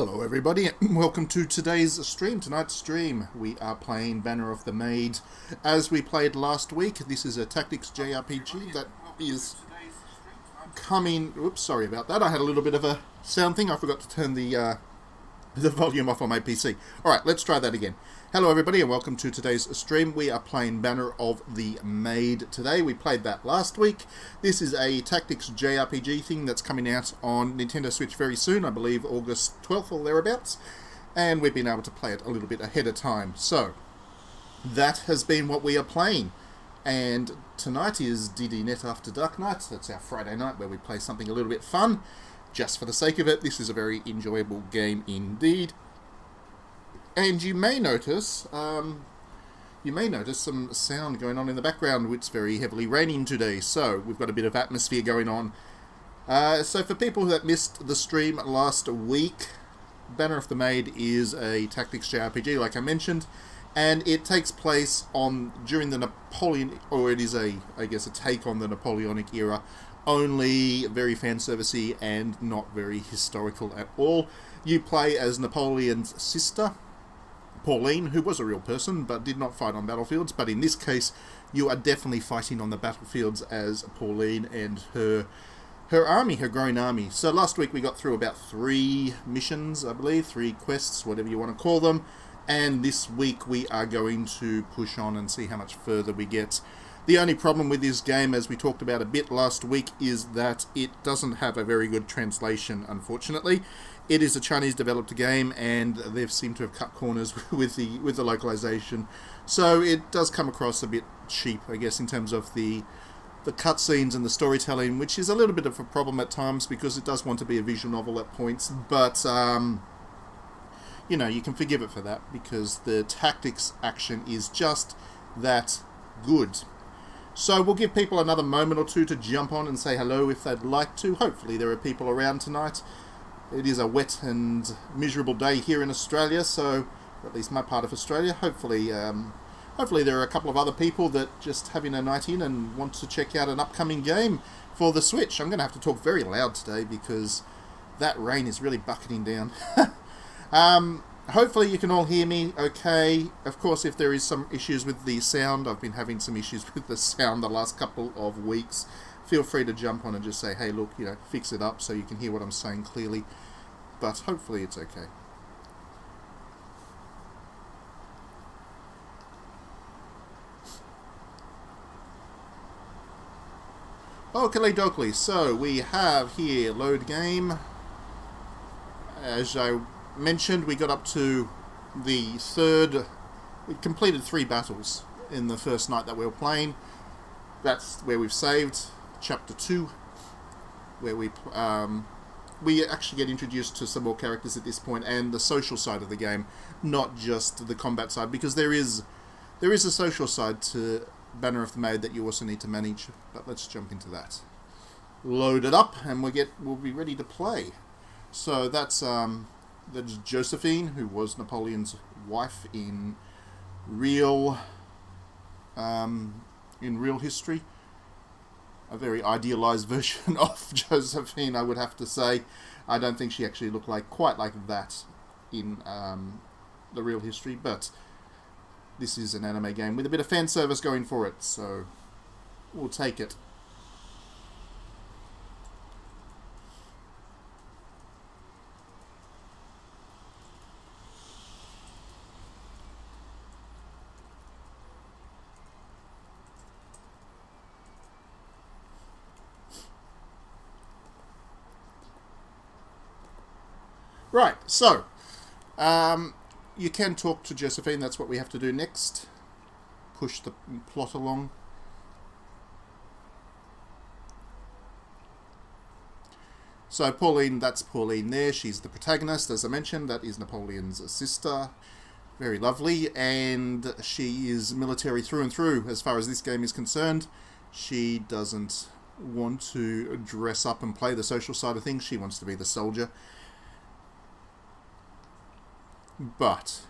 Hello everybody, welcome to today's stream. Tonight's stream, we are playing Banner of the Maid. As we played last week, this is a tactics JRPG that is coming... Oops, sorry about that. I had a little bit of a sound thing. I forgot to turn the volume off on my PC. Alright, let's try that again. Hello everybody and welcome to today's stream. We are playing Banner of the Maid today. We played that last week. This is a tactics JRPG thing that's coming out on Nintendo Switch very soon, I believe August 12th or thereabouts. And we've been able to play it a little bit ahead of time. So, that has been what we are playing. And tonight is DDNet After Dark Night. That's our Friday night where we play something a little bit fun. Just for the sake of it, this is a very enjoyable game indeed. And you may notice some sound going on in the background. It's very heavily raining today, so we've got a bit of atmosphere going on. So for people that missed the stream last week, Banner of the Maid is a tactics JRPG, like I mentioned, and it takes place during the Napoleon, or it is I guess a take on the Napoleonic era, only very fan servicey and not very historical at all. You play as Napoleon's sister, Pauline, who was a real person but did not fight on battlefields, but in this case you are definitely fighting on the battlefields as Pauline and her army, her growing army. So last week we got through about 3 missions, I believe, 3 quests, whatever you want to call them, and this week we are going to push on and see how much further we get. The only problem with this game, as we talked about a bit last week, is that it doesn't have a very good translation, unfortunately. It is a Chinese-developed game, and they've seemed to have cut corners with the localization. So it does come across a bit cheap, I guess, in terms of the cutscenes and the storytelling, which is a little bit of a problem at times because it does want to be a visual novel at points. But, you know, you can forgive it for that because the tactics action is just that good. So we'll give people another moment or two to jump on and say hello if they'd like to. Hopefully there are people around tonight. It is a wet and miserable day here in Australia, so at least my part of Australia. Hopefully there are a couple of other people that just having a night in and want to check out an upcoming game for the Switch. I'm going to have to talk very loud today because that rain is really bucketing down. Hopefully you can all hear me okay. Of course, if there is some issues with the sound, I've been having some issues with the sound the last couple of weeks. Feel free to jump on and just say, hey, look, fix it up so you can hear what I'm saying clearly. But hopefully it's okay. Oakley dokley, so we have here load game. As I mentioned, we got up to the 3rd. We completed 3 battles in the first night that we were playing. That's where we've saved. Chapter 2, where we actually get introduced to some more characters at this point and the social side of the game, not just the combat side, because there is a social side to Banner of the Maid that you also need to manage. But let's jump into that. Load it up, and we'll be ready to play. So that's Josephine, who was Napoleon's wife in real history. A very idealized version of Josephine, I would have to say. I don't think she actually looked quite like that in the real history, but this is an anime game with a bit of fan service going for it, so we'll take it. Right, so, you can talk to Josephine, that's what we have to do next. Push the plot along. So Pauline, that's Pauline there, she's the protagonist, as I mentioned, that is Napoleon's sister. Very lovely, and she is military through and through as far as this game is concerned. She doesn't want to dress up and play the social side of things, she wants to be the soldier. But,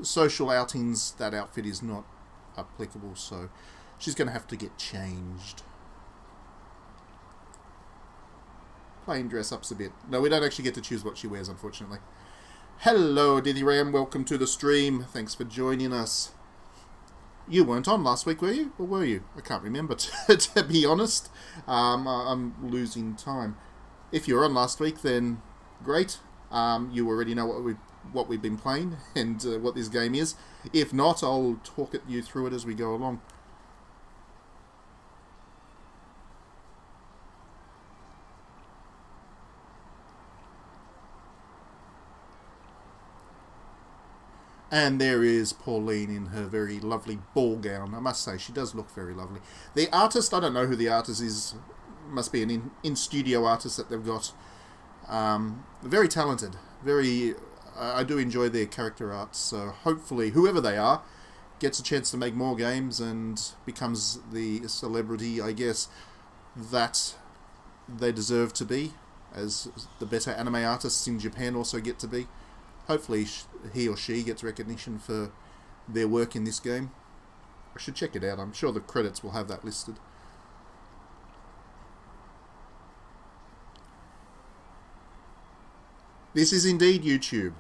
social outings, that outfit is not applicable, so she's going to have to get changed. playing dress-ups a bit. No, we don't actually get to choose what she wears, unfortunately. Hello, Diddy Ram. Welcome to the stream. Thanks for joining us. You weren't on last week, were you? Or were you? I can't remember, to be honest. I'm losing time. If you were on last week, then great. You already know what we've been playing and what this game is. If not, I'll talk you through it as we go along. And there is Pauline in her very lovely ball gown. I must say, she does look very lovely. The artist, I don't know who the artist is. Must be an in-studio artist that they've got. Very talented. Very. I do enjoy their character art. So hopefully, whoever they are, gets a chance to make more games and becomes the celebrity, I guess, that they deserve to be, as the better anime artists in Japan also get to be. Hopefully he or she gets recognition for their work in this game. I should check it out. I'm sure the credits will have that listed. This is indeed YouTube.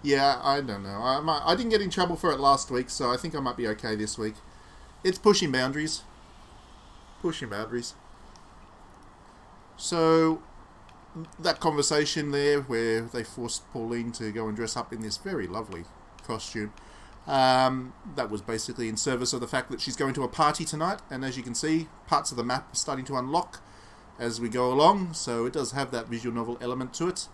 Yeah, I don't know. I didn't get in trouble for it last week, so I think I might be okay this week. It's pushing boundaries. Pushing boundaries. So, that conversation there where they forced Pauline to go and dress up in this very lovely costume, that was basically in service of the fact that she's going to a party tonight, and as you can see, parts of the map are starting to unlock as we go along, so it does have that visual novel element to it.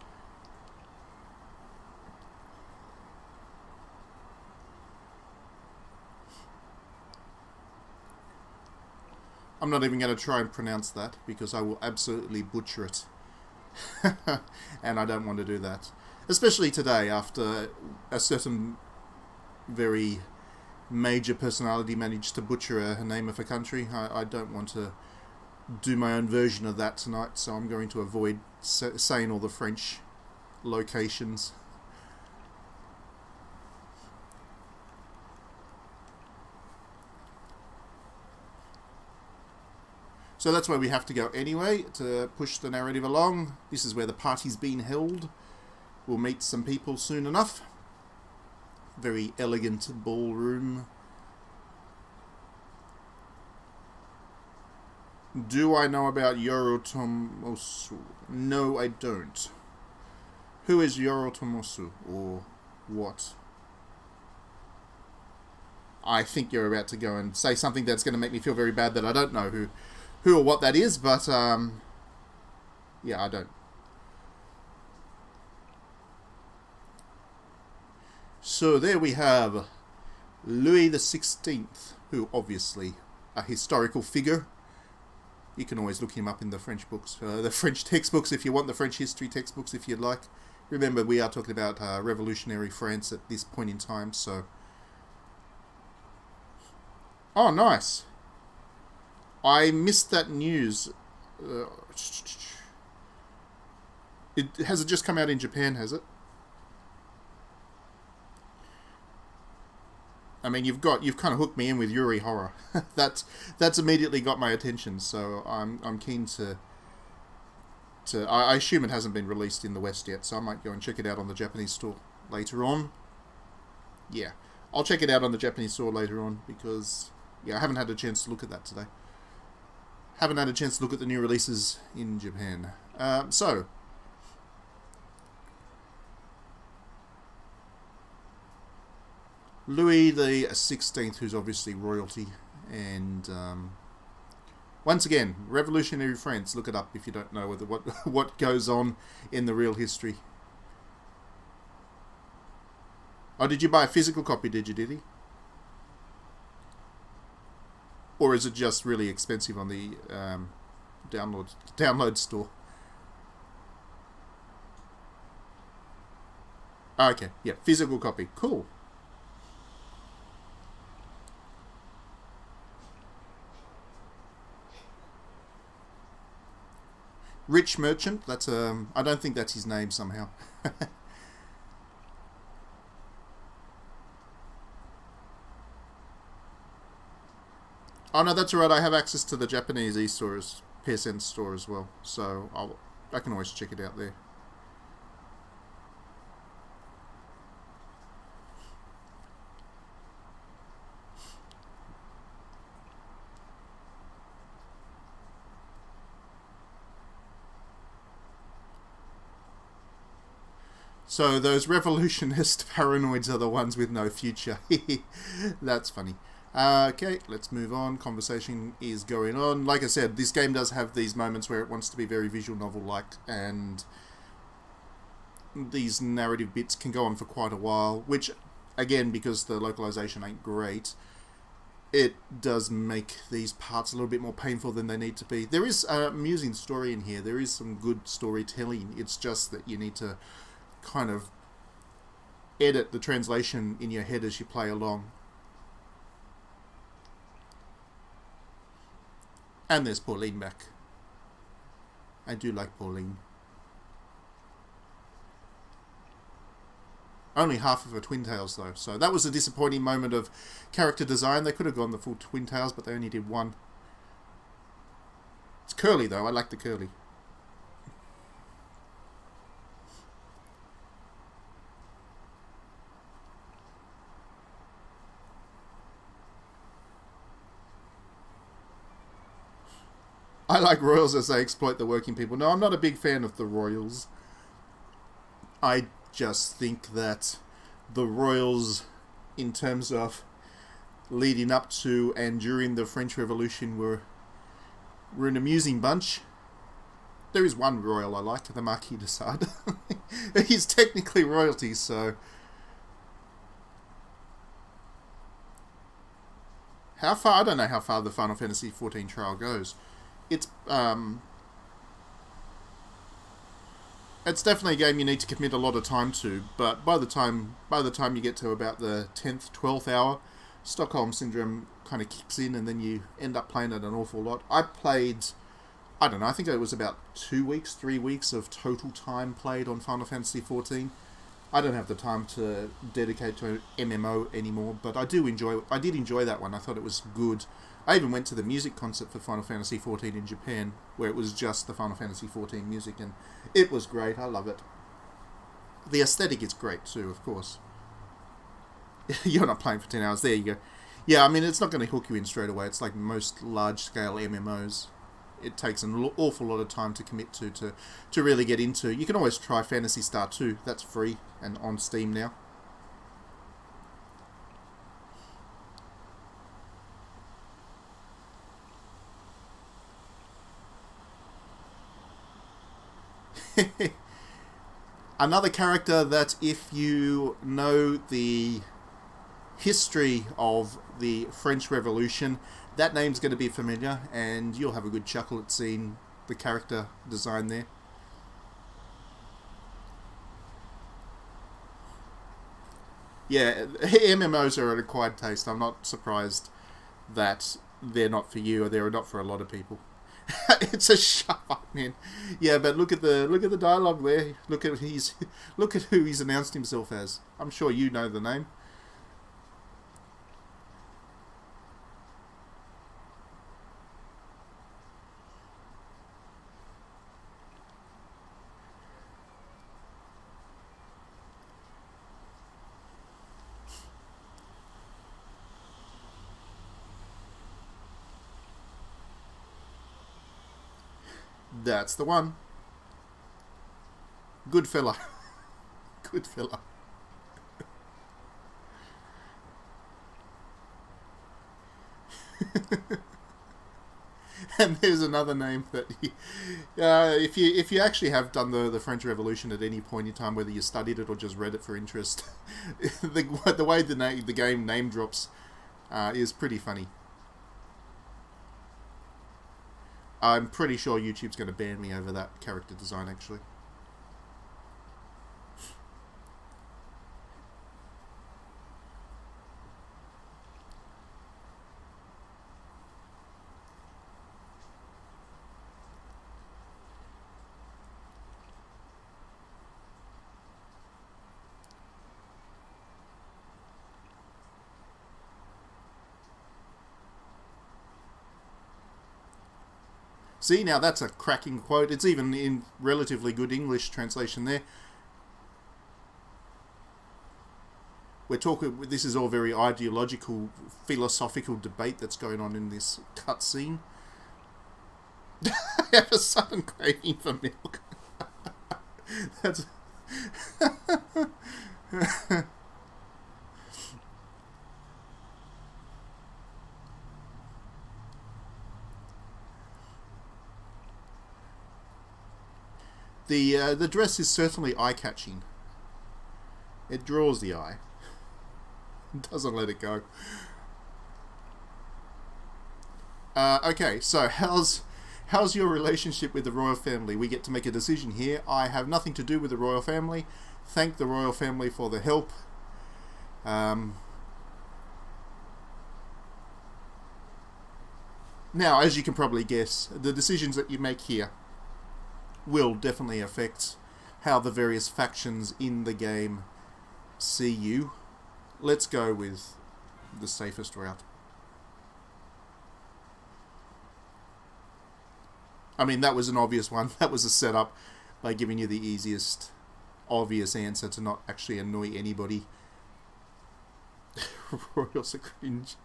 I'm not even going to try and pronounce that because I will absolutely butcher it. And I don't want to do that. Especially today after a certain very major personality managed to butcher a name of a country. I don't want to do my own version of that tonight, so I'm going to avoid saying all the French locations. So that's where we have to go anyway to push the narrative along. This is where the party's been held. We'll meet some people soon enough. Very elegant ballroom. Do I know about Yorotomosu? No, I don't. Who is Yorotomosu, or what? I think you're about to go and say something that's going to make me feel very bad that I don't know who or what that is, but yeah, I don't. So there we have Louis XVI, who obviously a historical figure. You can always look him up in the French books, the French textbooks if you want, the French history textbooks if you'd like. Remember, we are talking about revolutionary France at this point in time, so... Oh, nice. I missed that news. Has it just come out in Japan, has it? I mean, you've kind of hooked me in with Yuri Horror. that's immediately got my attention, so I'm keen to I assume it hasn't been released in the West yet, so I might go and check it out on the Japanese store later on. Yeah, I'll check it out on the Japanese store later on because yeah, I haven't had a chance to look at that today. Haven't had a chance to look at the new releases in Japan. So, Louis the 16th, who's obviously royalty, and once again, revolutionary France. Look it up if you don't know what goes on in the real history. Oh, did you buy a physical copy? Did you? Or is it just really expensive on the download store? Okay, yeah, physical copy. Cool. Rich Merchant. That's I don't think that's his name somehow. Oh no, that's alright. I have access to the Japanese e-stores, PSN store as well, so I can always check it out there. So those revolutionist paranoids are the ones with no future. That's funny. Okay, let's move on. Conversation is going on. Like I said, this game does have these moments where it wants to be very visual novel-like, and these narrative bits can go on for quite a while, which, again, because the localization ain't great, it does make these parts a little bit more painful than they need to be. There is an amusing story in here. There is some good storytelling. It's just that you need to kind of edit the translation in your head as you play along. And there's Pauline back. I do like Pauline. Only half of her twin tails though, so that was a disappointing moment of character design. They could have gone the full twin tails, but they only did one. It's curly though, I like the curly. I like royals as they exploit the working people. No, I'm not a big fan of the royals. I just think that the royals, in terms of leading up to and during the French Revolution, were an amusing bunch. There is one royal I like, the Marquis de Sade. He's technically royalty, so... How far? I don't know how far the Final Fantasy XIV trial goes. It's definitely a game you need to commit a lot of time to, but by the time you get to about the 10th, 12th hour, Stockholm Syndrome kind of kicks in, and then you end up playing it an awful lot. I played, I don't know, I think it was about 2 weeks, 3 weeks of total time played on Final Fantasy XIV. I don't have the time to dedicate to MMO anymore, but I did enjoy that one. I thought it was good. I even went to the music concert for Final Fantasy XIV in Japan, where it was just the Final Fantasy XIV music, and it was great. I love it. The aesthetic is great too, of course. You're not playing for 10 hours. There you go. Yeah, I mean, it's not going to hook you in straight away. It's like most large-scale MMOs. It takes an awful lot of time to commit to really get into. You can always try Phantasy Star 2. That's free and on Steam now. Another character that, if you know the history of the French Revolution, that name's going to be familiar, and you'll have a good chuckle at seeing the character design there. Yeah, MMOs are an acquired taste. I'm not surprised that they're not for you, or they're not for a lot of people. It's a shut up, man. Yeah, but look at the dialogue there. Look at who he's announced himself as. I'm sure you know the name. That's the one. Good fella. Good fella. And there's another name that if you actually have done the French Revolution at any point in time, whether you studied it or just read it for interest, the way the game name drops is pretty funny. I'm pretty sure YouTube's going to ban me over that character design, actually. See, now that's a cracking quote. It's even in relatively good English translation there. We're talking. This is all very ideological, philosophical debate that's going on in this cutscene. I have a sudden craving for milk. That's. The dress is certainly eye-catching. It draws the eye. It doesn't let it go. Okay, so how's your relationship with the royal family? We get to make a decision here. I have nothing to do with the royal family. Thank the royal family for the help. Now, as you can probably guess, the decisions that you make here will definitely affect how the various factions in the game see you. Let's go with the safest route. I mean, that was an obvious one. That was a setup by giving you the easiest, obvious answer to not actually annoy anybody. Royals are cringe.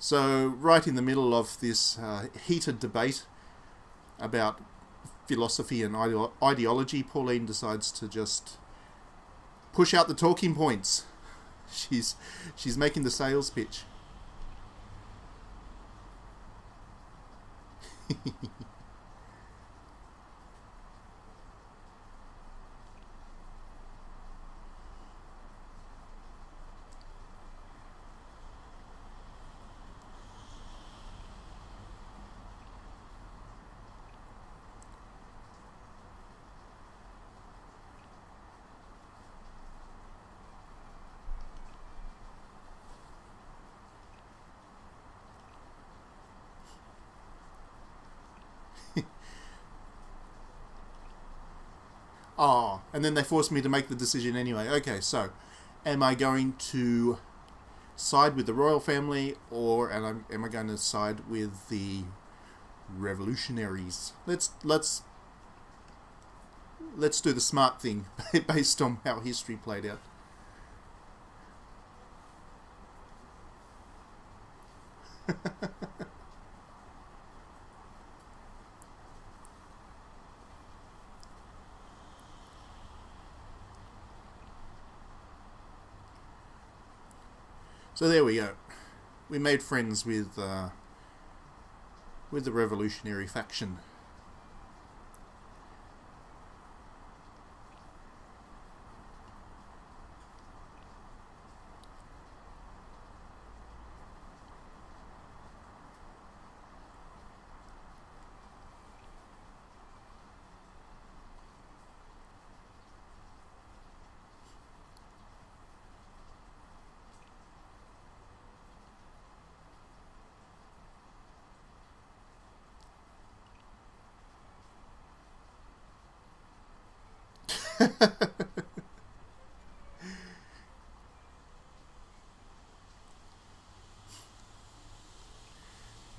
So, right in the middle of this heated debate about philosophy and ideology, Pauline decides to just push out the talking points. She's making the sales pitch. Oh, and then they forced me to make the decision anyway. Okay, so am I going to side with the royal family, or am I going to side with the revolutionaries? Let's do the smart thing based on how history played out. So there we go. We made friends with the revolutionary faction.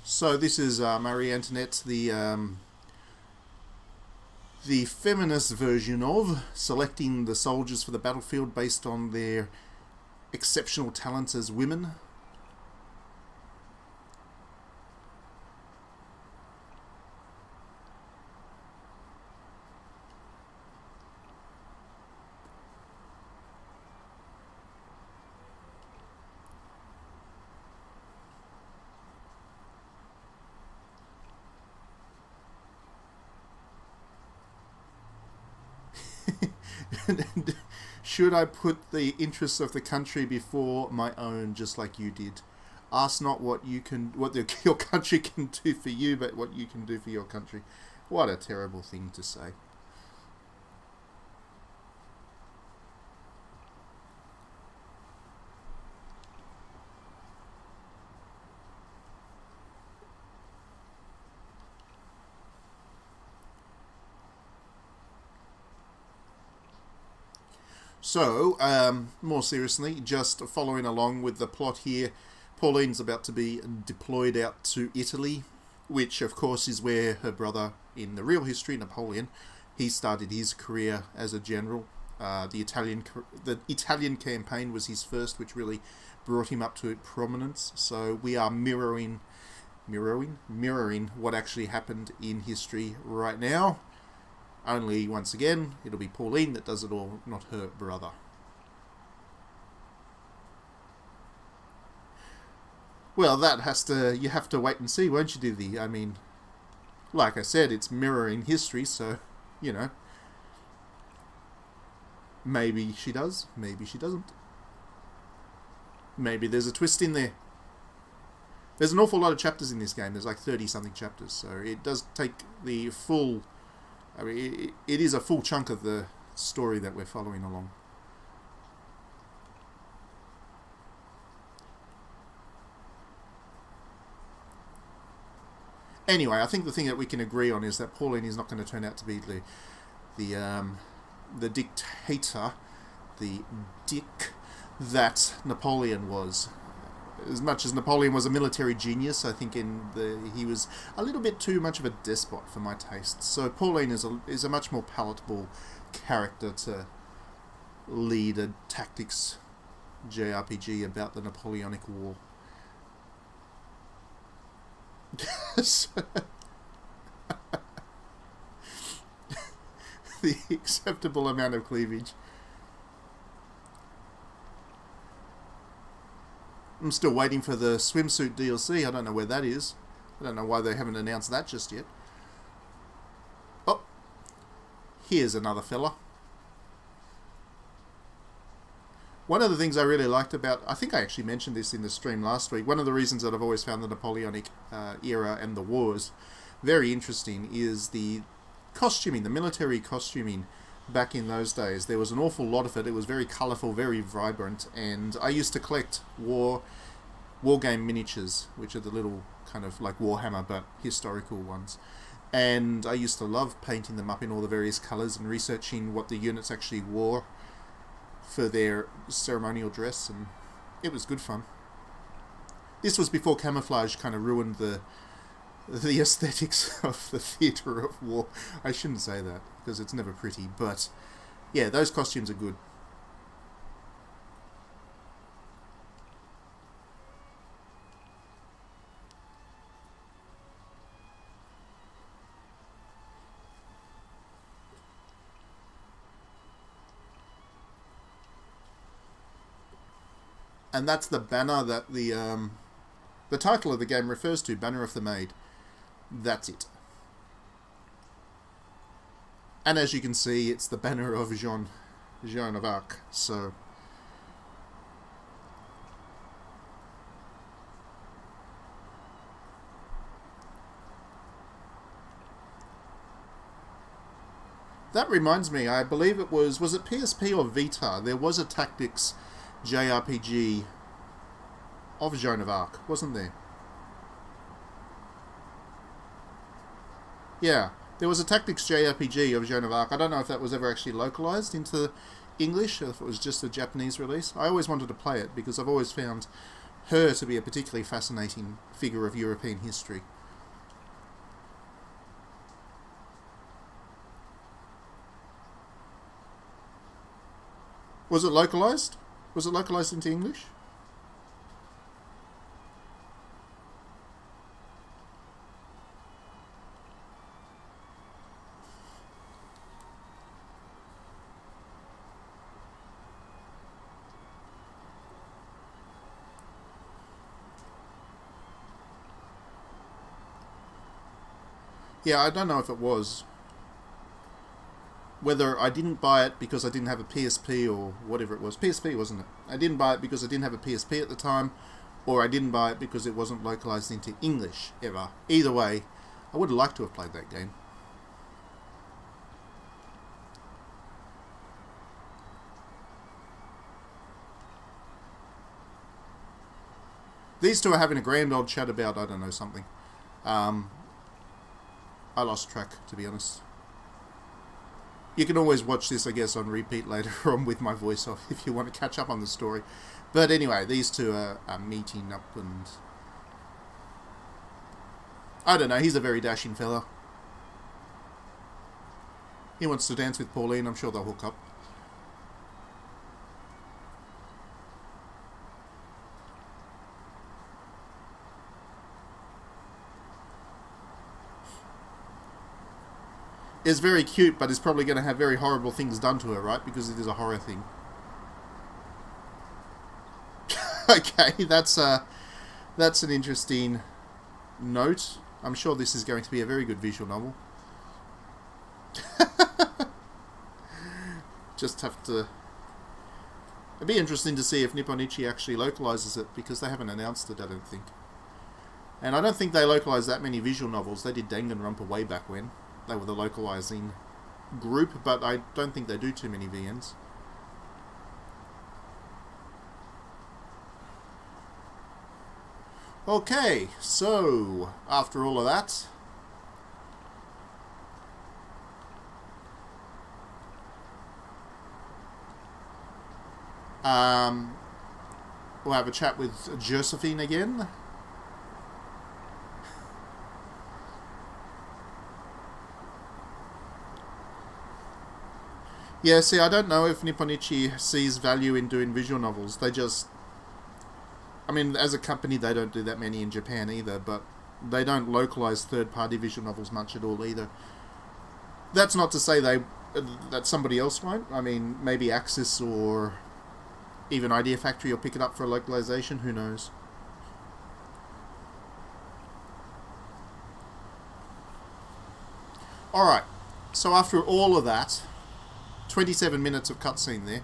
So this is Marie Antoinette, the feminist version of selecting the soldiers for the battlefield based on their exceptional talents as women. Should I put the interests of the country before my own, just like you did? Ask not what your country can do for you, but what you can do for your country. What a terrible thing to say. So, more seriously, just following along with the plot here, Pauline's about to be deployed out to Italy, which of course is where her brother in the real history, Napoleon, he started his career as a general. The Italian campaign was his first, which really brought him up to prominence. So we are mirroring what actually happened in history right now. Only, once again, it'll be Pauline that does it all, not her brother. Well, you have to wait and see, won't you, Divvy? I mean, like I said, it's mirroring history, so, you know. Maybe she does, maybe she doesn't. Maybe there's a twist in there. There's an awful lot of chapters in this game. There's like 30-something chapters, so it does take the full... I mean, it is a full chunk of the story that we're following along. Anyway, I think the thing that we can agree on is that Pauline is not going to turn out to be the dictator, the dick that Napoleon was. As much as Napoleon was a military genius, I think he was a little bit too much of a despot for my taste. So Pauline is a much more palatable character to lead a tactics JRPG about the Napoleonic War. The acceptable amount of cleavage. I'm still waiting for the swimsuit DLC. I don't know where that is. I don't know why they haven't announced that just yet. Oh, here's another fella. One of the things I really liked about... I think I actually mentioned this in the stream last week. One of the reasons that I've always found the Napoleonic era and the wars very interesting is the costuming, the military costuming back in those days. There was an awful lot of it. It was very colourful, very vibrant, and I used to collect war game miniatures, which are the little kind of like Warhammer but historical ones. And I used to love painting them up in all the various colours and researching what the units actually wore for their ceremonial dress, and it was good fun. This was before camouflage kind of ruined the aesthetics of the theatre of war. I shouldn't say that, because it's never pretty, but yeah, those costumes are good. And that's the banner that the title of the game refers to, Banner of the Maid. That's it. And as you can see, it's the banner of Joan of Arc, so... That reminds me, I believe it was it PSP or Vita? There was a tactics JRPG of Joan of Arc, wasn't there? Yeah, there was a tactics JRPG of Joan of Arc. I don't know if that was ever actually localized into English, or if it was just a Japanese release. I always wanted to play it because I've always found her to be a particularly fascinating figure of European history. Was it localized? Was it localized into English? Yeah, I don't know if it was. Whether I didn't buy it because I didn't have a PSP or whatever it was. PSP, wasn't it? I didn't buy it because I didn't have a PSP at the time, or I didn't buy it because it wasn't localized into English, ever. Either way, I would have liked to have played that game. These two are having a grand old chat about, I don't know, something. I lost track, to be honest. You can always watch this, I guess, on repeat later on with my voice off if you want to catch up on the story. But anyway, these two are meeting up, and I don't know, he's a very dashing fella. He wants to dance with Pauline, I'm sure they'll hook up. Is very cute, but is probably going to have very horrible things done to her, right? Because it is a horror thing. Okay, that's an interesting note. I'm sure this is going to be a very good visual novel. Just have to... It'd be interesting to see if Nipponichi actually localizes it, because they haven't announced it, I don't think. And I don't think they localized that many visual novels. They did Danganronpa way back when. They were the localizing group, but I don't think they do too many VNs. Okay, so after all of that, we'll have a chat with Josephine again. Yeah, see, I don't know if Nipponichi sees value in doing visual novels. They just... I mean, as a company, they don't do that many in Japan either, but they don't localize third-party visual novels much at all either. That's not to say that somebody else won't. I mean, maybe Axis or even Idea Factory will pick it up for a localization, who knows. Alright, so after all of that... 27 minutes of cutscene there.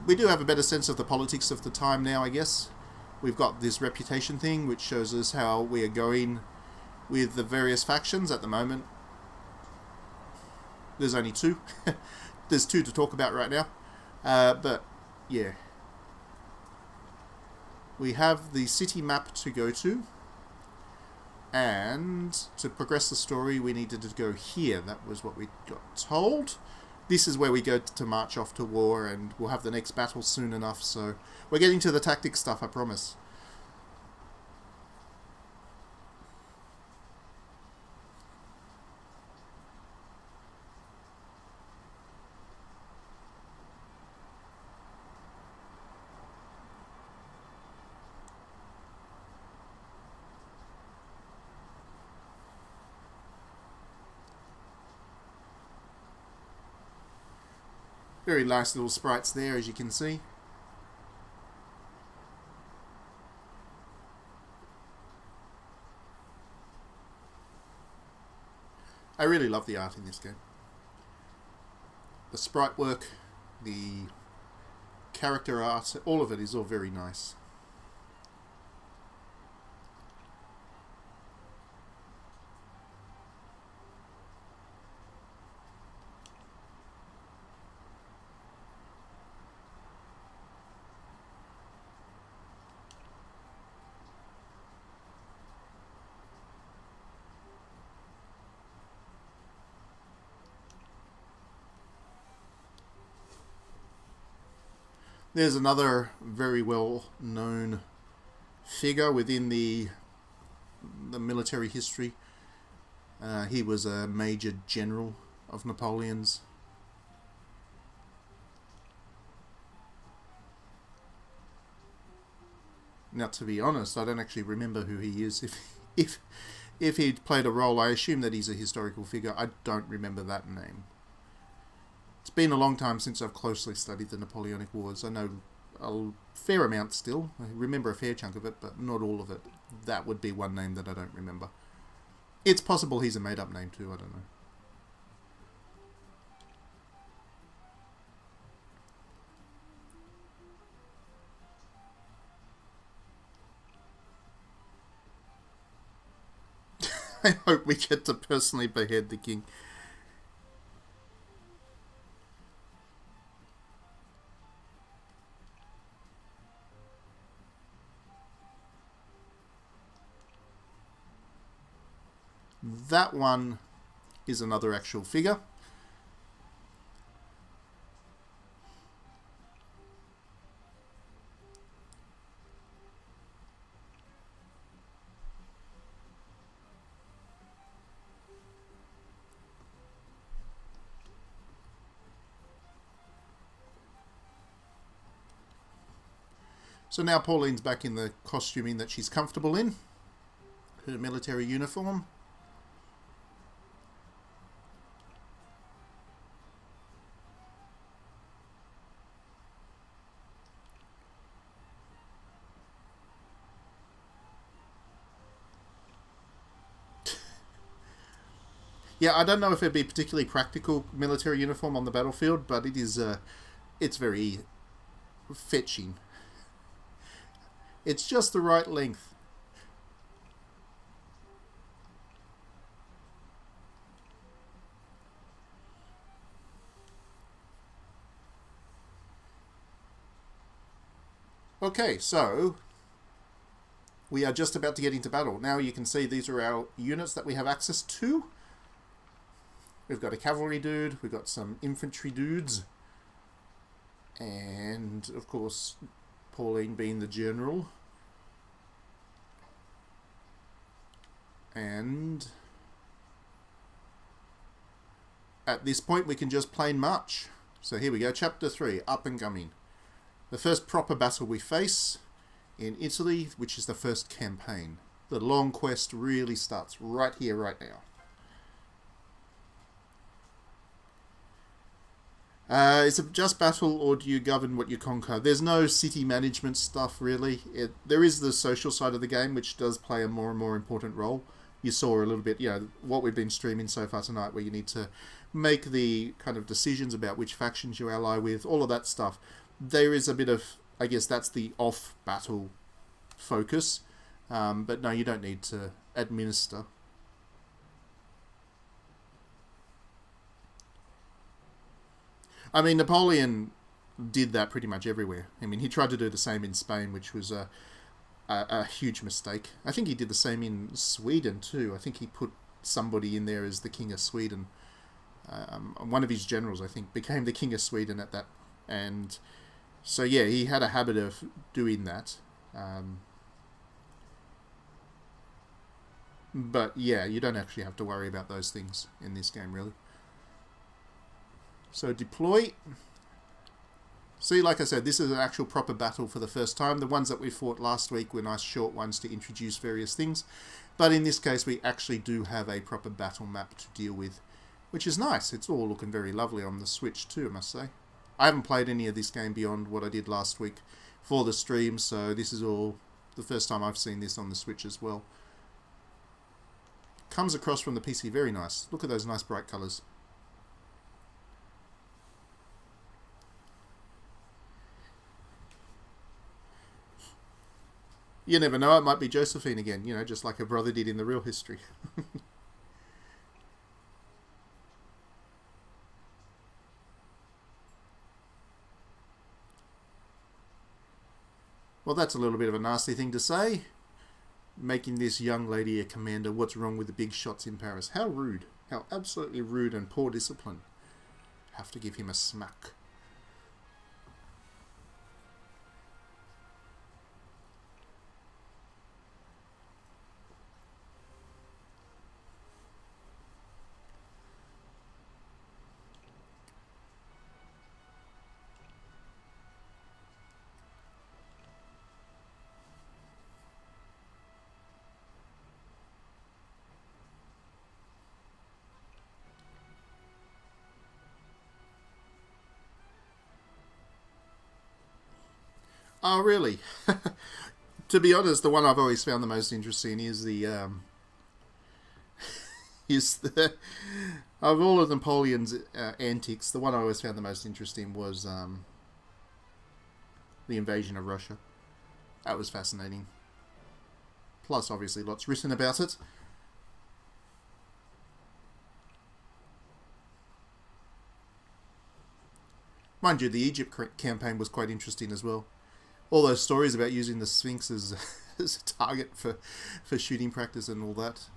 We do have a better sense of the politics of the time now, I guess. We've got this reputation thing, which shows us how we are going with the various factions at the moment. There's only two. There's two to talk about right now. But, yeah. We have the city map to go to. And to progress the story, we needed to go here. That was what we got told. This is where we go to march off to war, and we'll have the next battle soon enough, so we're getting to the tactics stuff, I promise. Very nice little sprites there, as you can see. I really love the art in this game. The sprite work, the character art, all of it is all very nice. There's another very well-known figure within the military history. He was a major general of Napoleon's. Now, to be honest, I don't actually remember who he is. If he'd played a role, I assume that he's a historical figure. I don't remember that name. It's been a long time since I've closely studied the Napoleonic Wars. I know a fair amount still. I remember a fair chunk of it, but not all of it. That would be one name that I don't remember. It's possible he's a made-up name too, I don't know. I hope we get to personally behead the king. That one is another actual figure. So now Pauline's back in the costuming that she's comfortable in. Her military uniform. Yeah, I don't know if it'd be particularly practical military uniform on the battlefield, but it is. It's very fetching. It's just the right length. Okay, so we are just about to get into battle. Now you can see these are our units that we have access to. We've got a cavalry dude, we've got some infantry dudes, and of course Pauline being the general. And at this point we can just plain march. So here we go, chapter 3, up and coming. The first proper battle we face in Italy, which is the first campaign. The long quest really starts right here, right now. Is it just battle, or do you govern what you conquer? There's no city management stuff, really. There is the social side of the game, which does play a more and more important role. You saw a little bit, what we've been streaming so far tonight, where you need to make the kind of decisions about which factions you ally with, all of that stuff. There is a bit of, I guess that's the off-battle focus, but no, you don't need to administer. I mean, Napoleon did that pretty much everywhere. I mean, he tried to do the same in Spain, which was a huge mistake. I think he did the same in Sweden too. I think he put somebody in there as the King of Sweden. One of his generals, I think, became the King of Sweden at that. And so, yeah, he had a habit of doing that. But, yeah, you don't actually have to worry about those things in this game, really. So deploy. See, like I said, this is an actual proper battle for the first time. The ones that we fought last week were nice short ones to introduce various things. But in this case, we actually do have a proper battle map to deal with, which is nice. It's all looking very lovely on the Switch too, I must say. I haven't played any of this game beyond what I did last week for the stream, so this is all the first time I've seen this on the Switch as well. Comes across from the PC very nice. Look at those nice bright colours. You never know, it might be Josephine again, just like her brother did in the real history. Well, that's a little bit of a nasty thing to say. Making this young lady a commander, what's wrong with the big shots in Paris? How rude. How absolutely rude and poor discipline. Have to give him a smack. Oh, really? To be honest, the one I've always found the most interesting is the of all of Napoleon's antics, the one I always found the most interesting was the invasion of Russia. That was fascinating. Plus, obviously, lots written about it. Mind you, the Egypt campaign was quite interesting as well. All those stories about using the Sphinx as a target for shooting practice and all that.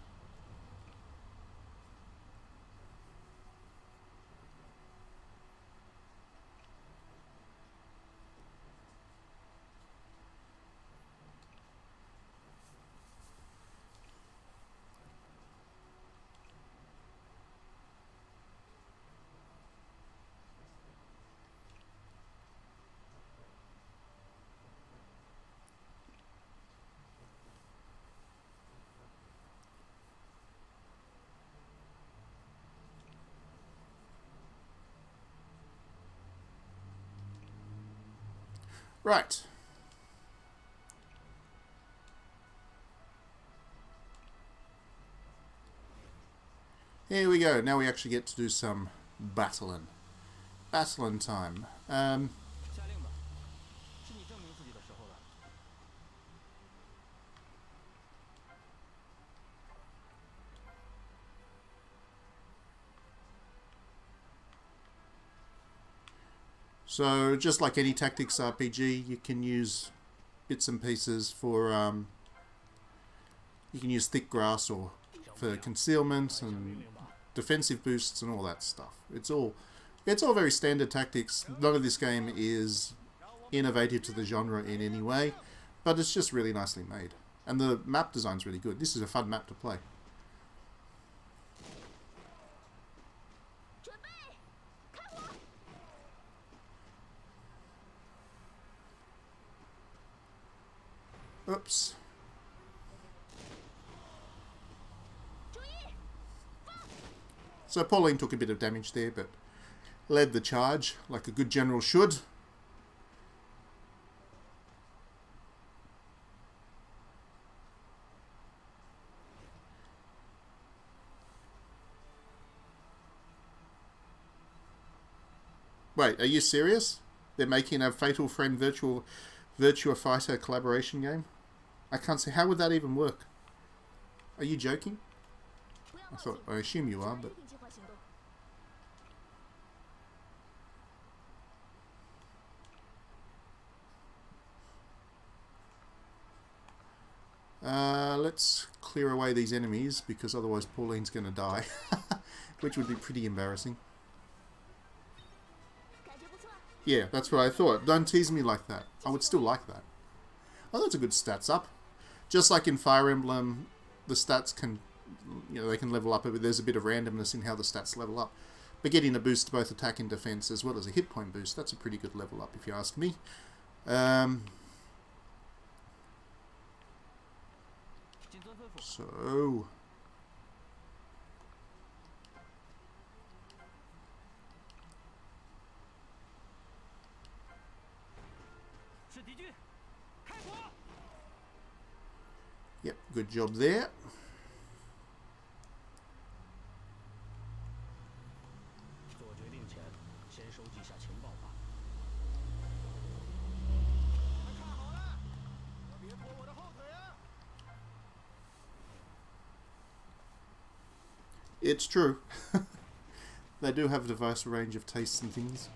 Right. Here we go. Now we actually get to do some battling. Battling time. So, just like any tactics RPG, you can use bits and pieces for, you can use thick grass or for concealment and defensive boosts and all that stuff. It's all very standard tactics. None of this game is innovative to the genre in any way, but it's just really nicely made. And the map design's really good. This is a fun map to play. Oops. So Pauline took a bit of damage there, but led the charge like a good general should. Wait, are you serious? They're making a Fatal Frame Virtua Fighter collaboration game? I can't see. How would that even work? Are you joking? I assume you are, but... let's clear away these enemies, because otherwise Pauline's going to die. Which would be pretty embarrassing. Yeah, that's what I thought. Don't tease me like that. I would still like that. Oh, that's a good stats up. Just like in Fire Emblem, the stats can, they can level up a bit. There's a bit of randomness in how the stats level up. But getting a boost to both attack and defense as well as a hit point boost, that's a pretty good level up if you ask me. So... Yep, good job there. It's true. They do have a diverse range of tastes and things.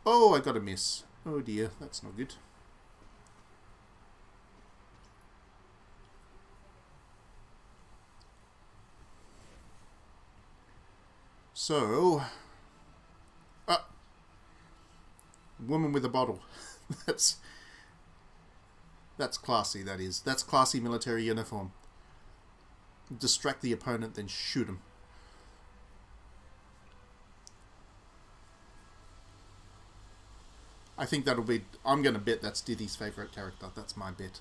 Oh, I got a miss. Oh dear, that's not good. So, woman with a bottle. That's classy, that is. That's classy military uniform. Distract the opponent, then shoot him. I think that'll be... I'm going to bet that's Diddy's favourite character. That's my bet.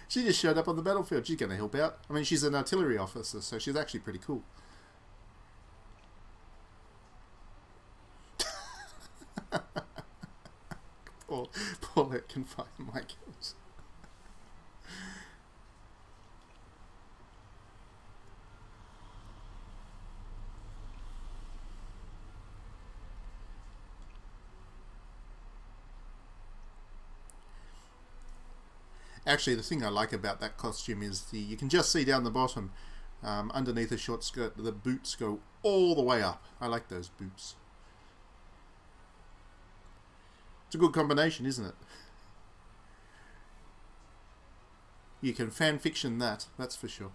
She just showed up on the battlefield. She's going to help out. I mean, she's an artillery officer, so she's actually pretty cool. Paulette can find my kills. Actually, the thing I like about that costume is you can just see down the bottom, underneath a short skirt, the boots go all the way up. I like those boots. It's a good combination, isn't it? You can fan fiction that's for sure.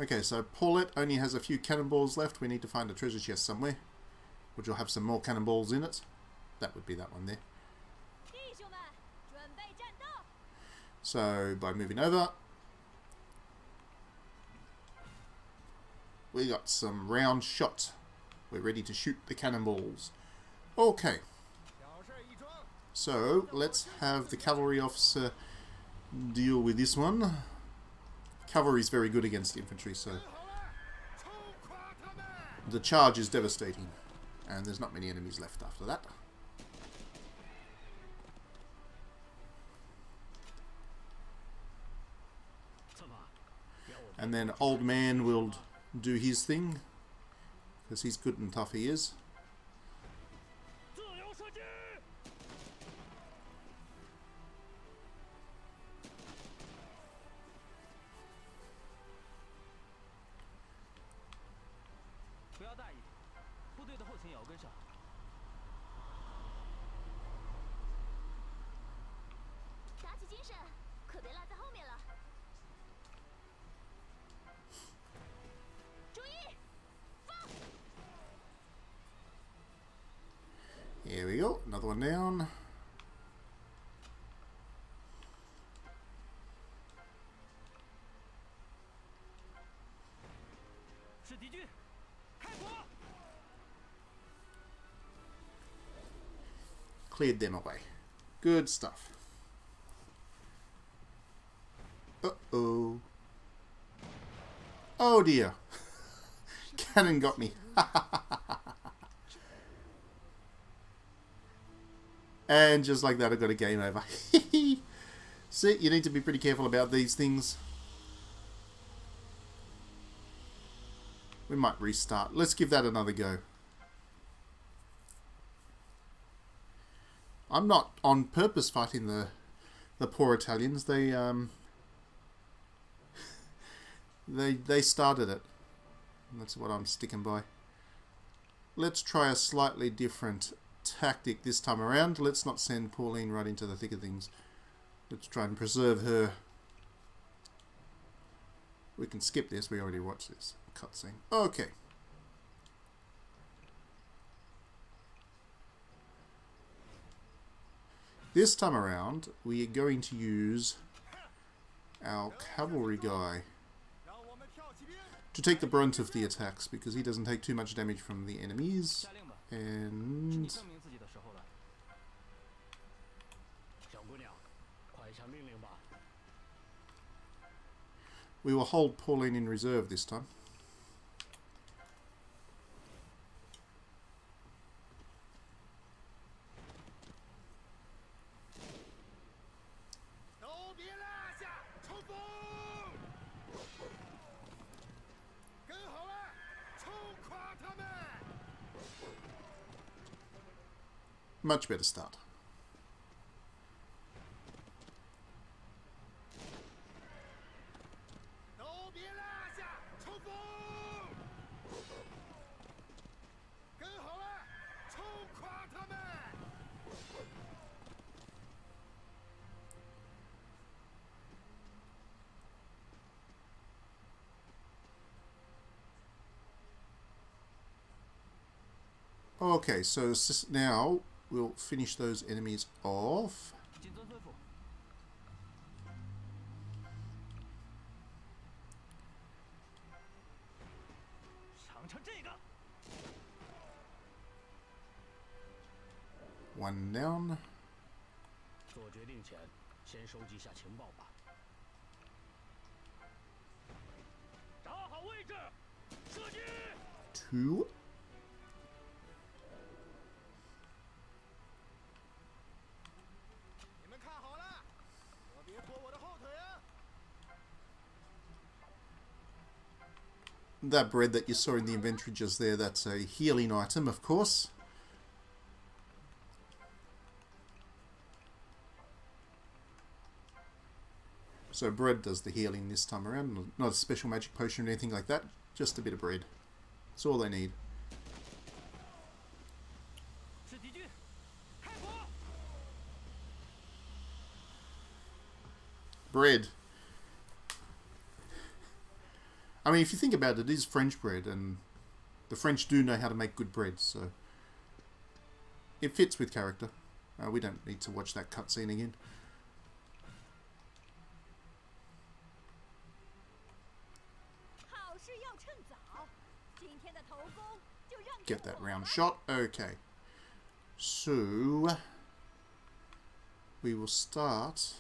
Okay, so Paulette only has a few cannonballs left. We need to find a treasure chest somewhere, which will have some more cannonballs in it. That would be that one there. So, by moving over, we got some round shot. We're ready to shoot the cannonballs. Okay. So, let's have the cavalry officer deal with this one. Cavalry is very good against infantry, so the charge is devastating. And there's not many enemies left after that. And then Old Man will do his thing, because he's good and tough he is. Here we go, another one down. Cleared them away. Good stuff. Uh-oh. Oh dear. Cannon got me. And just like that, I got a game over. See, you need to be pretty careful about these things. We might restart. Let's give that another go. I'm not on purpose fighting the poor Italians. They started it. And that's what I'm sticking by. Let's try a slightly different tactic this time around. Let's not send Pauline right into the thick of things. Let's try and preserve her. We can skip this. We already watched this cutscene. Okay. This time around, we are going to use our cavalry guy to take the brunt of the attacks, because he doesn't take too much damage from the enemies. And we will hold Pauline in reserve this time. Much better start. Okay, so now we'll finish those enemies off. One down. Two. That bread that you saw in the inventory just there, that's a healing item, of course. So bread does the healing this time around. Not a special magic potion or anything like that. Just a bit of bread. That's all they need. Bread. I mean, if you think about it, it is French bread, and the French do know how to make good bread, so it fits with character. We don't need to watch that cutscene again. Get that round shot. Okay. So we will start.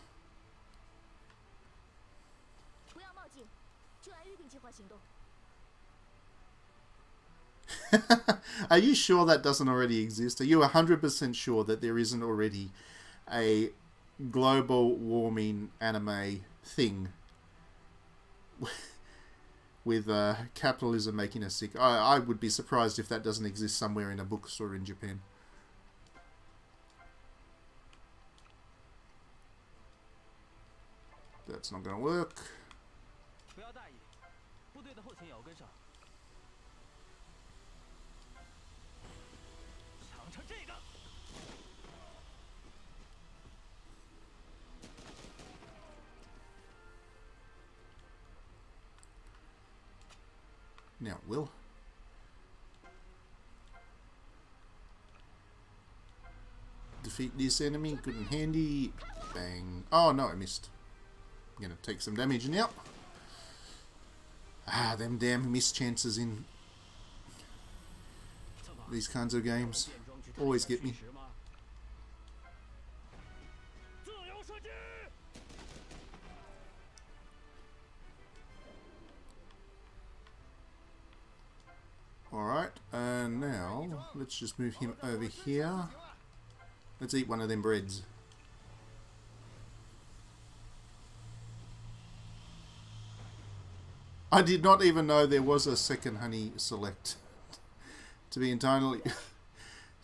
Are you sure that doesn't already exist? Are you 100% sure that there isn't already a global warming anime thing with capitalism making us sick? I would be surprised if that doesn't exist somewhere in a bookstore in Japan. That's not going to work. Now it will. Defeat this enemy, good and handy. Bang. Oh no, I missed. I'm gonna take some damage now. Ah, them damn missed chances in these kinds of games always get me. Alright, and now let's just move him over here. Let's eat one of them breads. I did not even know there was a second honey select. To be entirely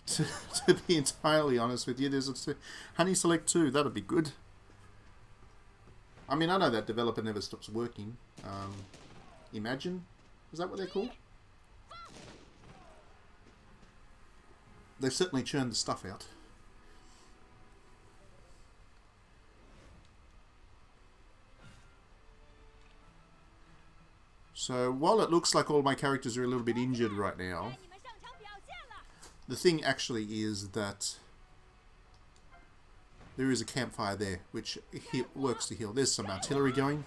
to be entirely honest with you, there's a honey select 2. That'd be good. I mean, I know that developer never stops working. Imagine, is that what they're called? They've certainly churned the stuff out. So while it looks like all my characters are a little bit injured right now, the thing actually is that there is a campfire there which works to heal. There's some artillery going.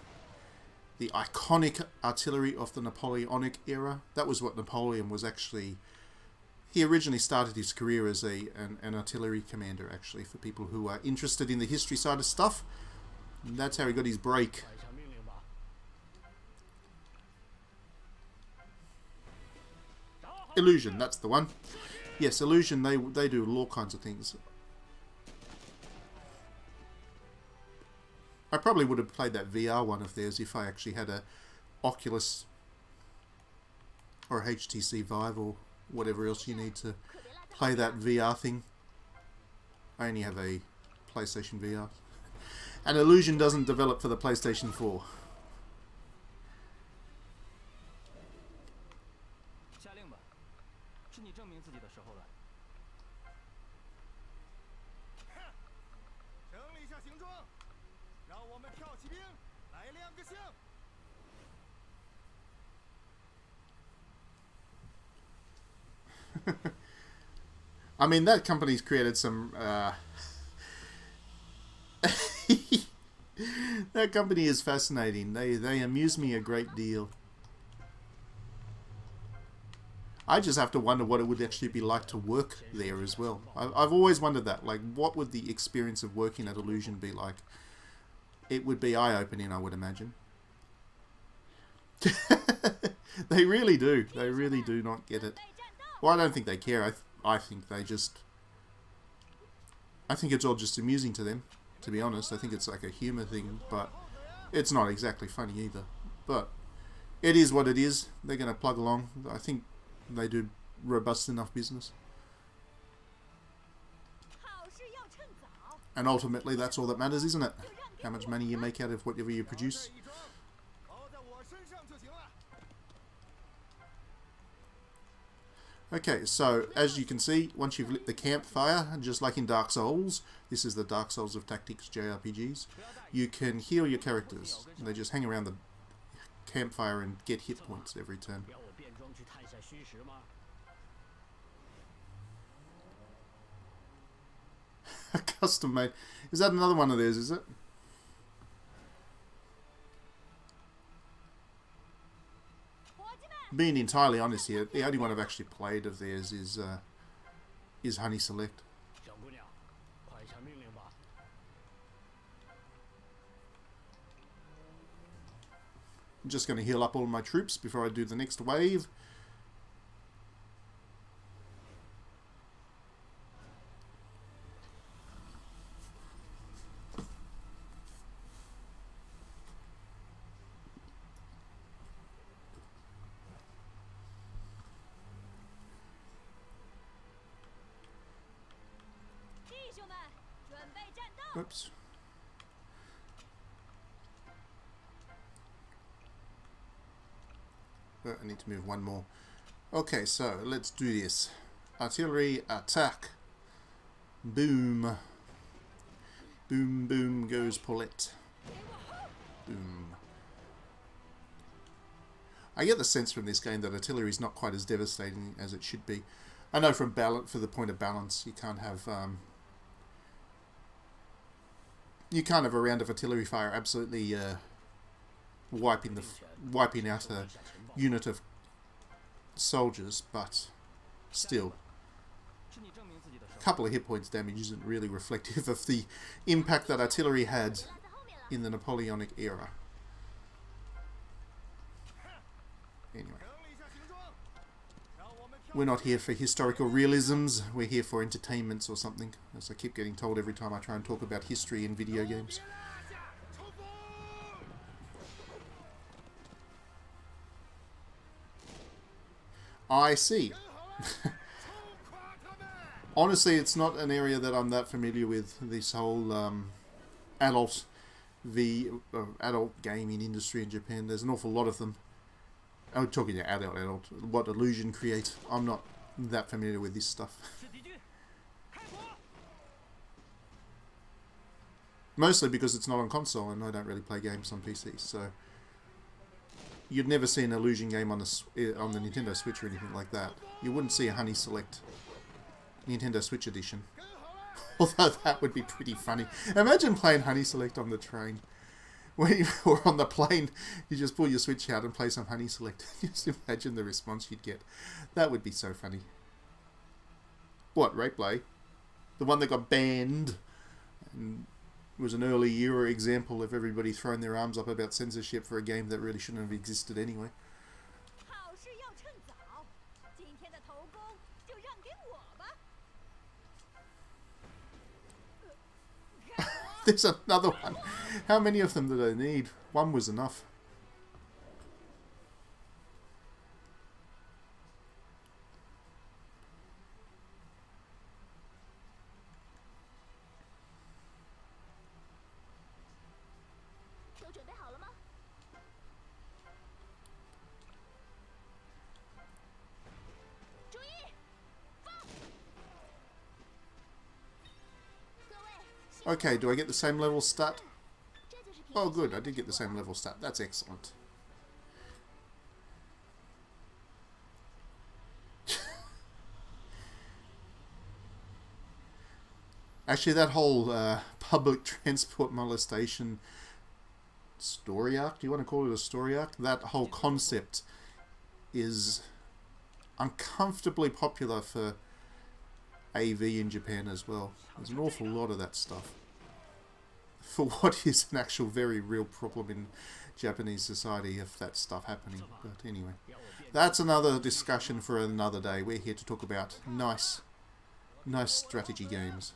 The iconic artillery of the Napoleonic era. That was what Napoleon was actually... He originally started his career as an artillery commander, actually, for people who are interested in the history side of stuff. And that's how he got his break. Illusion, that's the one. Yes, Illusion, they do all kinds of things. I probably would have played that VR one of theirs if I actually had a Oculus or a HTC Vive or whatever else you need to play that VR thing. I only have a PlayStation VR. And Illusion doesn't develop for the PlayStation 4. I mean, that company's created some... that company is fascinating. They amuse me a great deal. I just have to wonder what it would actually be like to work there as well. I've always wondered that. Like, what would the experience of working at Illusion be like? It would be eye-opening, I would imagine. They really do. They really do not get it. Well, I don't think they care. I think they just... I think it's all just amusing to them, to be honest. I think it's like a humour thing, but it's not exactly funny either. But it is what it is. They're going to plug along. I think they do robust enough business. And ultimately, that's all that matters, isn't it? How much money you make out of whatever you produce. Okay, so as you can see, once you've lit the campfire, just like in Dark Souls, this is the Dark Souls of Tactics JRPGs, you can heal your characters. They just hang around the campfire and get hit points every turn. Custom made. Is that another one of theirs, is it? Being entirely honest here, the only one I've actually played of theirs is Honey Select. I'm just going to heal up all my troops before I do the next wave. Oops. Oh, I need to move one more. Okay, so let's do this. Artillery attack. Boom. Boom, boom goes Paulette. Boom. I get the sense from this game that artillery is not quite as devastating as it should be. I know from balance, for the point of balance, you can't have a round of artillery fire absolutely wiping out a unit of soldiers, but still, a couple of hit points damage isn't really reflective of the impact that artillery had in the Napoleonic era. Anyway, we're not here for historical realisms, we're here for entertainments or something, as I keep getting told every time I try and talk about history in video games. I see. Honestly, it's not an area that I'm that familiar with, this whole adult gaming industry in Japan. There's an awful lot of them. I'm talking to adult, what Illusion create. I'm not that familiar with this stuff. Mostly because it's not on console and I don't really play games on PC, so you'd never see an Illusion game on the Nintendo Switch or anything like that. You wouldn't see a Honey Select Nintendo Switch edition. Although that would be pretty funny. Imagine playing Honey Select on the train. When you were on the plane, you just pull your Switch out and play some Honey Select. Just imagine the response you'd get. That would be so funny. What, Rape Play? The one that got banned and was an early era example of everybody throwing their arms up about censorship for a game that really shouldn't have existed anyway. There's another one. How many of them did I need? One was enough. Okay, do I get the same level stat? Oh good, I did get the same level stat. That's excellent. Actually, that whole public transport molestation story arc, do you want to call it a story arc? That whole concept is uncomfortably popular for AV in Japan as well. There's an awful lot of that stuff. For what is an actual very real problem in Japanese society of that stuff happening. But anyway, that's another discussion for another day. We're here to talk about nice strategy games.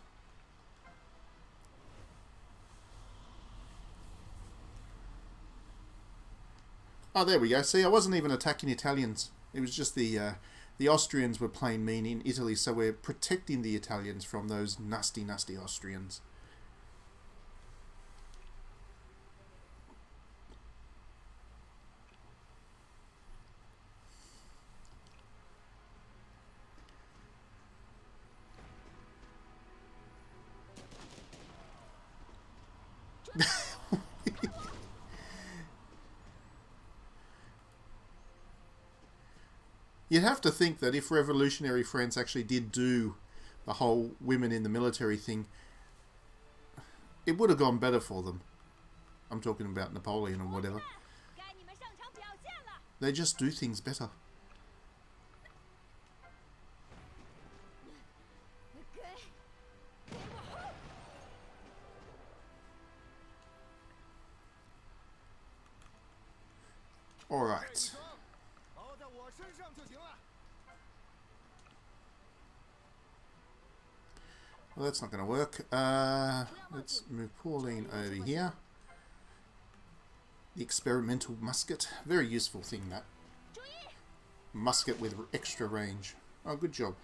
Oh, there we go. See, I wasn't even attacking Italians. It was just the Austrians were playing mean in Italy, so we're protecting the Italians from those nasty, nasty Austrians. You'd have to think that if revolutionary France actually did do the whole women in the military thing, it would have gone better for them. I'm talking about Napoleon or whatever. They just do things better. Alright. Well, that's not going to work. Let's move Pauline over here. The experimental musket. Very useful thing, that. Musket with extra range. Oh, good job.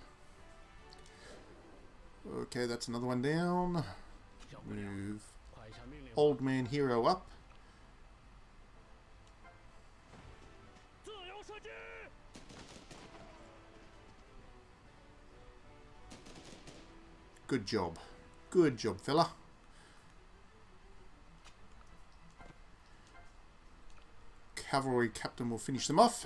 Okay, that's another one down. Move Old Man Hero up. Good job. Good job, fella. Cavalry captain will finish them off.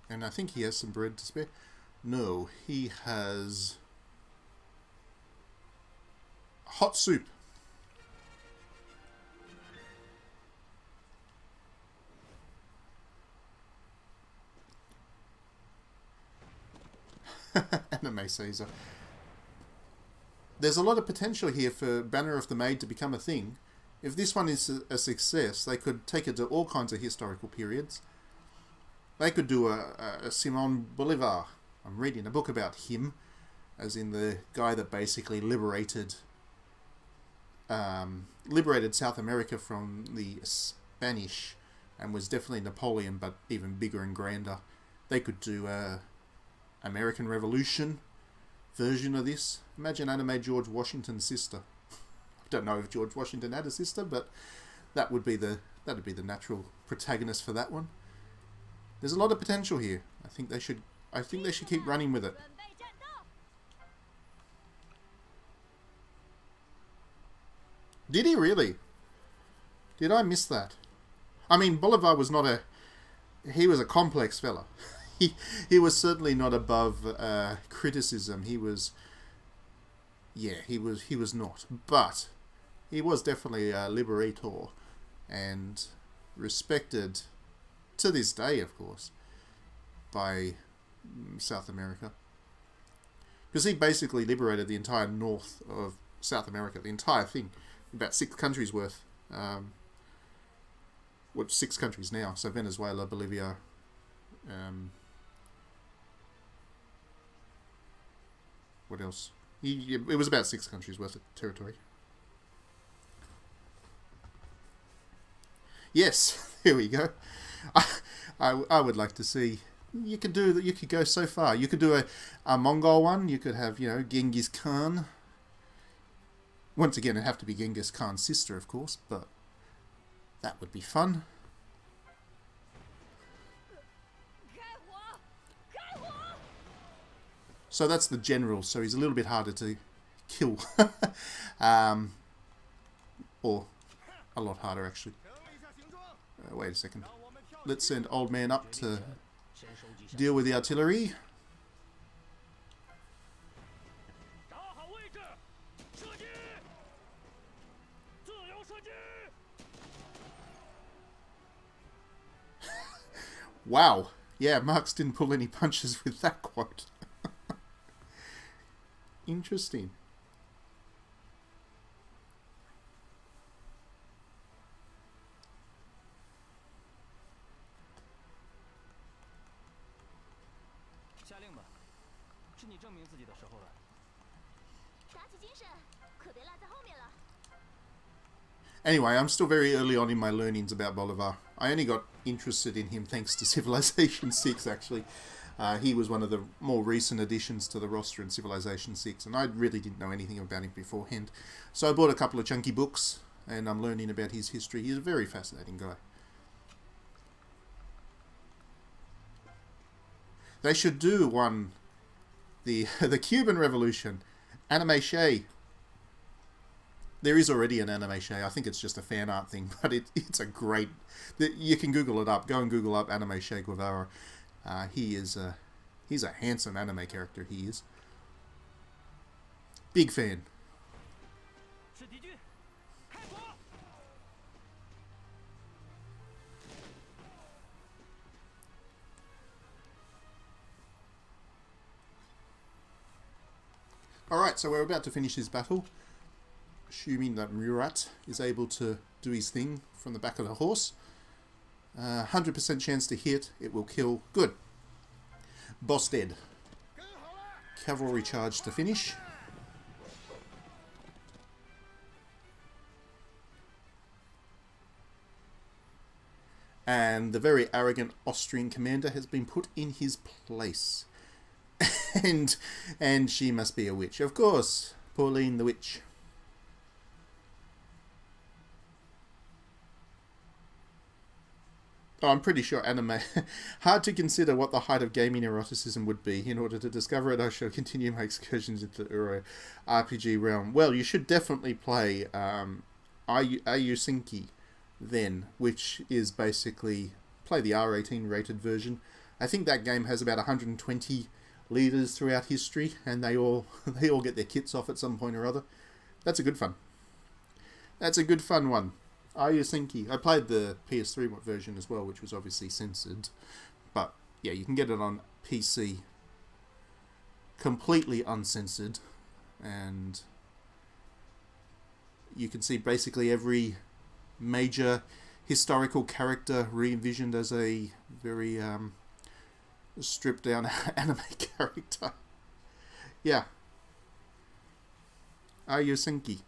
And I think he has some bread to spare. No, he has hot soup. Anime Caesar. There's a lot of potential here for Banner of the Maid to become a thing. If this one is a success, they could take it to all kinds of historical periods. They could do a Simon Bolivar. I'm reading a book about him, as in the guy that basically liberated South America from the Spanish, and was definitely Napoleon, but even bigger and grander. They could do a American Revolution version of this. Imagine anime George Washington's sister. I don't know if George Washington had a sister, but that'd be the natural protagonist for that one. There's a lot of potential here. I think they should keep running with it. Did he really? Did I miss that? I mean, Bolivar was not he was a complex fella. He was certainly not above criticism. He was not. But he was definitely a liberator and respected to this day, of course, by South America. Because he basically liberated the entire north of South America, the entire thing, about 6 countries worth. 6 countries now, so Venezuela, Bolivia, what else? It was about 6 countries worth of territory. Yes, here we go. I would like to see. You could go so far. You could do a Mongol one. You could have, Genghis Khan. Once again, it'd have to be Genghis Khan's sister, of course, but that would be fun. So that's the general, so he's a little bit harder to kill. Or a lot harder, actually. Wait a second. Let's send Old Man up to deal with the artillery. Wow. Yeah, Marx didn't pull any punches with that quote. Interesting. Anyway, I'm still very early on in my learnings about Bolivar. I only got interested in him thanks to Civilization 6, actually. He was one of the more recent additions to the roster in Civilization 6, and I really didn't know anything about him beforehand. So I bought a couple of chunky books, and I'm learning about his history. He's a very fascinating guy. They should do one the the Cuban Revolution, Anime Shay. There is already an Anime Shay. I think it's just a fan art thing, but it's a great. You can Google it up. Go and Google up Anime Shay Guevara. He's a handsome anime character. He is. Big fan. Alright, so we're about to finish this battle. Assuming that Murat is able to do his thing from the back of the horse. 100% chance to hit. It will kill. Good. Boss dead. Cavalry charge to finish. And the very arrogant Austrian commander has been put in his place. and she must be a witch. Of course, Pauline the witch. Oh, I'm pretty sure anime. Hard to consider what the height of gaming eroticism would be. In order to discover it, I shall continue my excursions into the Euro RPG realm. Well, you should definitely play Ayusinki then, which is basically play the R18 rated version. I think that game has about 120 leaders throughout history, and they all get their kits off at some point or other. That's a good fun. That's a good fun one. Ayusinki. I played the PS3 version as well, which was obviously censored. But yeah, you can get it on PC completely uncensored, and you can see basically every major historical character re-envisioned as a very stripped down anime character. Yeah. Ayusinki.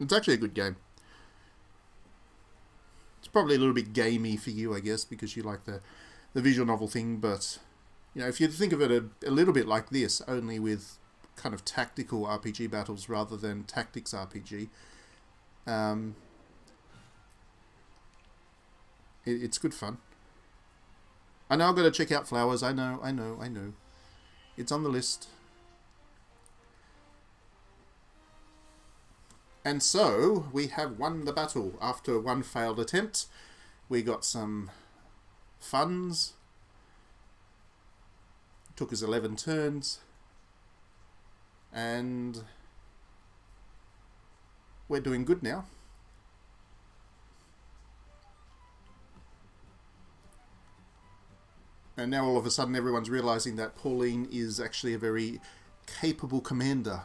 It's actually a good game. It's probably a little bit gamey for you, I guess, because you like the visual novel thing, but you know, if you think of it a little bit like this, only with kind of tactical RPG battles rather than tactics RPG, it's good fun. I know I've got to check out Flowers. I know. It's on the list. And so, we have won the battle. After one failed attempt, we got some funds. It took us 11 turns. And we're doing good now. And now all of a sudden everyone's realizing that Pauline is actually a very capable commander.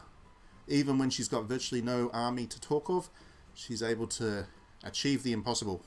Even when she's got virtually no army to talk of, she's able to achieve the impossible.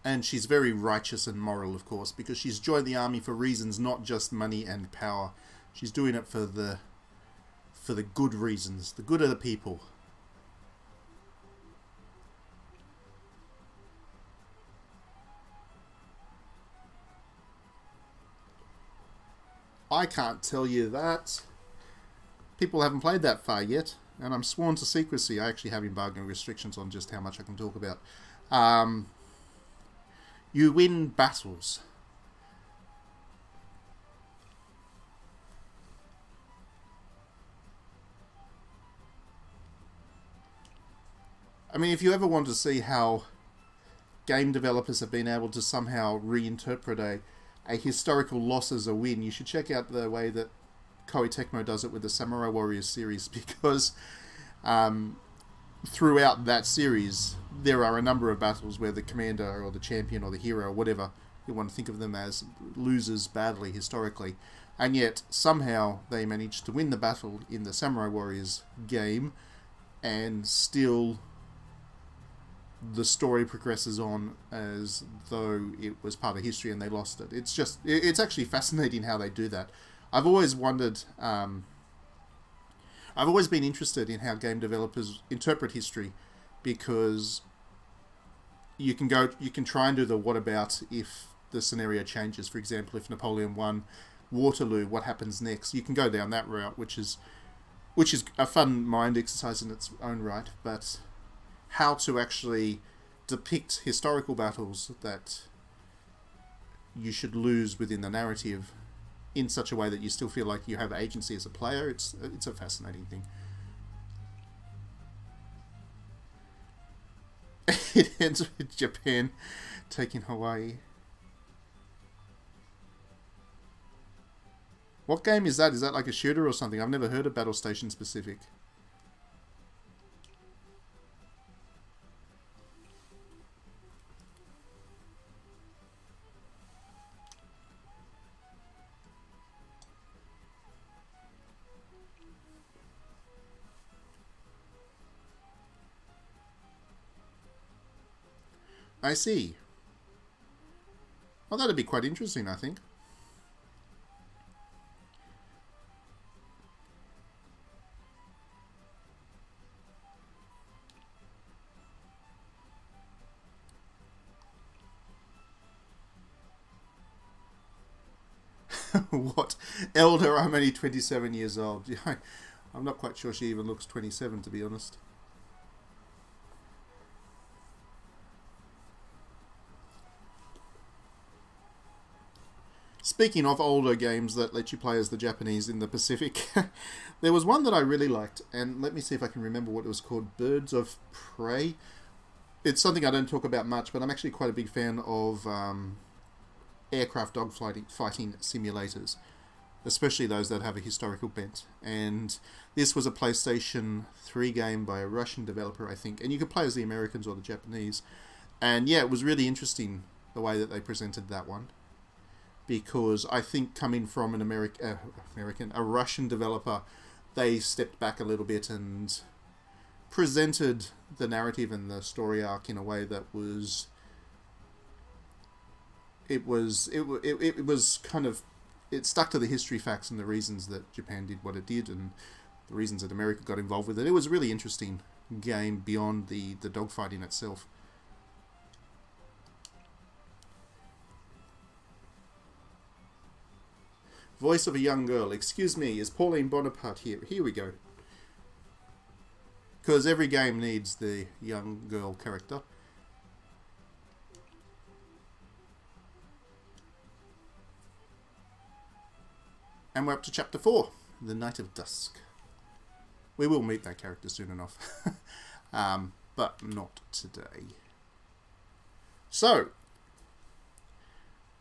And she's very righteous and moral, of course, because she's joined the army for reasons not just money and power. She's doing it for the good reasons, the good of the people. I can't tell you that. People haven't played that far yet, and I'm sworn to secrecy. I actually have embargo restrictions on just how much I can talk about. You win battles. I mean, if you ever want to see how game developers have been able to somehow reinterpret a historical loss as a win, you should check out the way that Koei Tecmo does it with the Samurai Warriors series, because throughout that series there are a number of battles where the commander or the champion or the hero or whatever you want to think of them as loses badly historically, and yet somehow they managed to win the battle in the Samurai Warriors game, and still the story progresses on as though it was part of history and they lost it. It's actually fascinating how they do that. I've always wondered I've always been interested in how game developers interpret history, because you can try and do the what about if the scenario changes. For example, if Napoleon won Waterloo, what happens next? You can go down that route, which is a fun mind exercise in its own right. But how to actually depict historical battles that you should lose within the narrative in such a way that you still feel like you have agency as a player, it's a fascinating thing. It ends with Japan taking Hawaii. What game is that? Is that like a shooter or something? I've never heard of Battle Station Specific. I see. Well, that'd be quite interesting, I think. What? Elder, I'm only 27 years old. I'm not quite sure she even looks 27, to be honest. Speaking of older games that let you play as the Japanese in the Pacific, there was one that I really liked, and let me see if I can remember what it was called. Birds of Prey. It's something I don't talk about much, but I'm actually quite a big fan of aircraft dogfighting simulators, especially those that have a historical bent. And this was a PlayStation 3 game by a Russian developer, I think, and you could play as the Americans or the Japanese. And yeah, it was really interesting the way that they presented that one, because I think coming from an a Russian developer, they stepped back a little bit and presented the narrative and the story arc in a way that was it stuck to the history facts and the reasons that Japan did what it did and the reasons that America got involved with it. It was a really interesting game beyond the dogfighting itself. Voice of a young girl. Excuse me, is Pauline Bonaparte here? Here we go. Because every game needs the young girl character. And we're up to Chapter 4, The Night of Dusk. We will meet that character soon enough. But not today. So,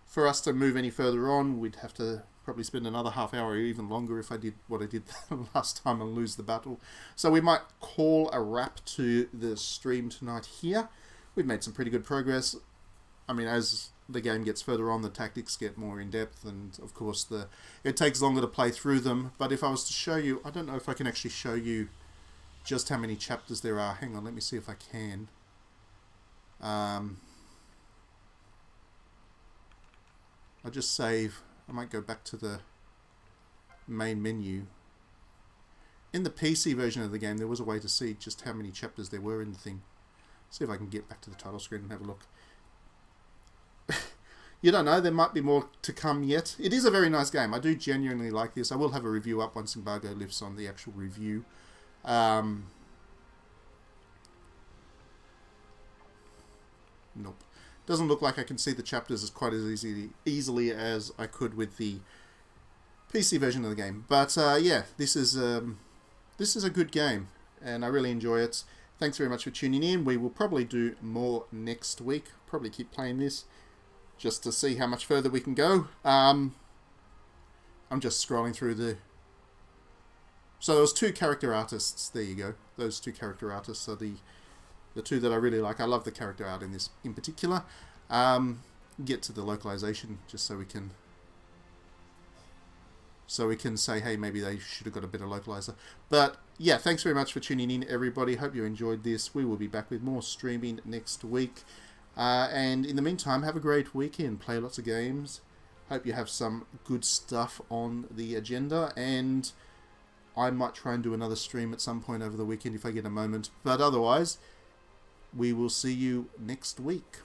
for us to move any further on, we'd have to probably spend another half hour or even longer if I did what I did last time and lose the battle. So we might call a wrap to the stream tonight here. We've made some pretty good progress. I mean, as the game gets further on, the tactics get more in-depth, and of course it takes longer to play through them. But if I was to show you, I don't know if I can actually show you just how many chapters there are. Hang on, let me see if I can. I'll just save. I might go back to the main menu. In the PC version of the game, there was a way to see just how many chapters there were in the thing. See if I can get back to the title screen and have a look. You don't know, there might be more to come yet. It is a very nice game. I do genuinely like this. I will have a review up once embargo lifts on the actual review. Nope. Doesn't look like I can see the chapters as quite as easily as I could with the PC version of the game. But yeah, this is a good game, and I really enjoy it. Thanks very much for tuning in. We will probably do more next week. Probably keep playing this just to see how much further we can go. I'm just scrolling through the... So there was 2 character artists. There you go. Those 2 character artists are the 2 that I really like. I love the character art in this in particular. Get to the localization just so we can say, hey, maybe they should have got a better localizer. But yeah, thanks very much for tuning in, everybody. Hope you enjoyed this. We will be back with more streaming next week. And in the meantime, have a great weekend. Play lots of games. Hope you have some good stuff on the agenda. And I might try and do another stream at some point over the weekend if I get a moment. But otherwise, we will see you next week.